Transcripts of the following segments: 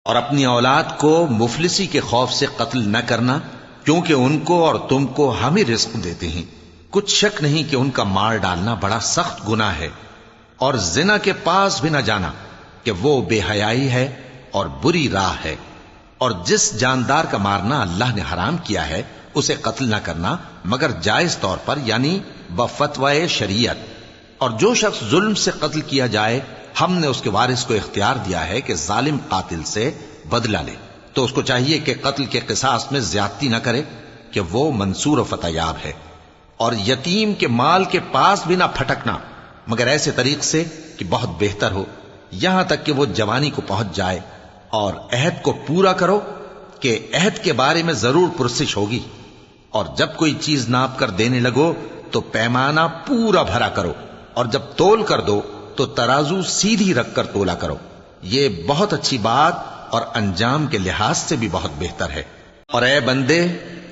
اور اپنی اولاد کو مفلسی کے خوف سے قتل نہ کرنا، کیونکہ ان کو اور تم کو ہم ہی رزق دیتے ہیں۔ کچھ شک نہیں کہ ان کا مار ڈالنا بڑا سخت گناہ ہے، اور زنا کے پاس بھی نہ جانا کہ وہ بے حیائی ہے اور بری راہ ہے۔ اور جس جاندار کا مارنا اللہ نے حرام کیا ہے اسے قتل نہ کرنا مگر جائز طور پر، یعنی بفتوائے شریعت۔ اور جو شخص ظلم سے قتل کیا جائے، ہم نے اس کے وارث کو اختیار دیا ہے کہ ظالم قاتل سے بدلہ لے، تو اس کو چاہیے کہ قتل کے قصاص میں زیادتی نہ کرے، کہ وہ منصور و فتح یاب ہے۔ اور یتیم کے مال کے پاس بھی نہ پھٹکنا مگر ایسے طریق سے کہ بہت بہتر ہو، یہاں تک کہ وہ جوانی کو پہنچ جائے۔ اور عہد کو پورا کرو کہ عہد کے بارے میں ضرور پرسش ہوگی۔ اور جب کوئی چیز ناپ کر دینے لگو تو پیمانہ پورا بھرا کرو، اور جب تول کر دو تو ترازو سیدھی رکھ کر تولا کرو، یہ بہت اچھی بات اور انجام کے لحاظ سے بھی بہت بہتر ہے۔ اور اے بندے،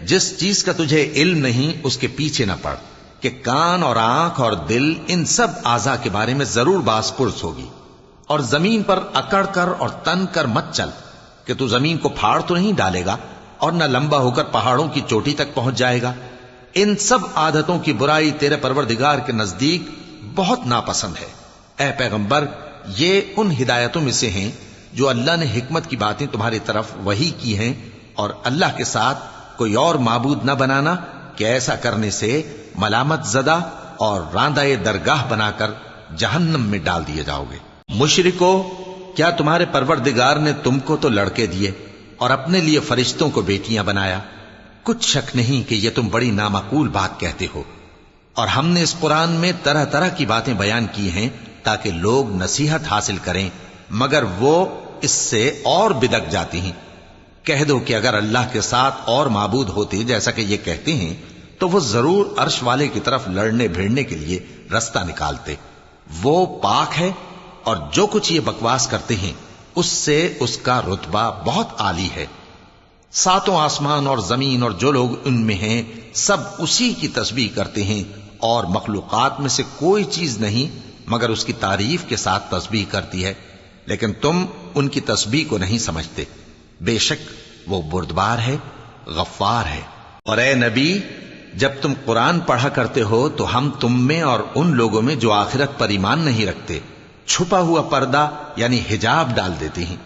جس چیز کا تجھے علم نہیں اس کے پیچھے نہ پڑ، کہ کان اور آنکھ اور دل ان سب اعضاء کے بارے میں ضرور باز پرس ہوگی۔ اور زمین پر اکڑ کر اور تن کر مت چل، کہ تو زمین کو پھاڑ تو نہیں ڈالے گا اور نہ لمبا ہو کر پہاڑوں کی چوٹی تک پہنچ جائے گا۔ ان سب عادتوں کی برائی تیرے پروردگار کے نزدیک بہت ناپسند ہے۔ اے پیغمبر، یہ ان ہدایتوں میں سے ہیں جو اللہ نے حکمت کی باتیں تمہاری طرف وحی کی ہیں، اور اللہ کے ساتھ کوئی اور معبود نہ بنانا، کہ ایسا کرنے سے ملامت زدہ اور راندہ درگاہ بنا کر جہنم میں ڈال دیے جاؤ گے۔ مشرکو، کیا تمہارے پروردگار نے تم کو تو لڑکے دیے اور اپنے لیے فرشتوں کو بیٹیاں بنایا؟ کچھ شک نہیں کہ یہ تم بڑی نامعقول بات کہتے ہو۔ اور ہم نے اس قرآن میں طرح طرح کی باتیں بیان کی ہیں تاکہ لوگ نصیحت حاصل کریں، مگر وہ اس سے اور بدک جاتی ہیں۔ کہہ دو کہ اگر اللہ کے ساتھ اور معبود ہوتے جیسا کہ یہ کہتے ہیں تو وہ ضرور عرش والے کی طرف لڑنے بھیڑنے کے لیے رستہ نکالتے۔ وہ پاک ہے، اور جو کچھ یہ بکواس کرتے ہیں اس سے اس کا رتبہ بہت عالی ہے۔ ساتوں آسمان اور زمین اور جو لوگ ان میں ہیں سب اسی کی تسبیح کرتے ہیں، اور مخلوقات میں سے کوئی چیز نہیں مگر اس کی تعریف کے ساتھ تسبیح کرتی ہے، لیکن تم ان کی تسبیح کو نہیں سمجھتے۔ بے شک وہ بردبار ہے، غفار ہے۔ اور اے نبی، جب تم قرآن پڑھا کرتے ہو تو ہم تم میں اور ان لوگوں میں جو آخرت پر ایمان نہیں رکھتے چھپا ہوا پردہ یعنی حجاب ڈال دیتے ہیں،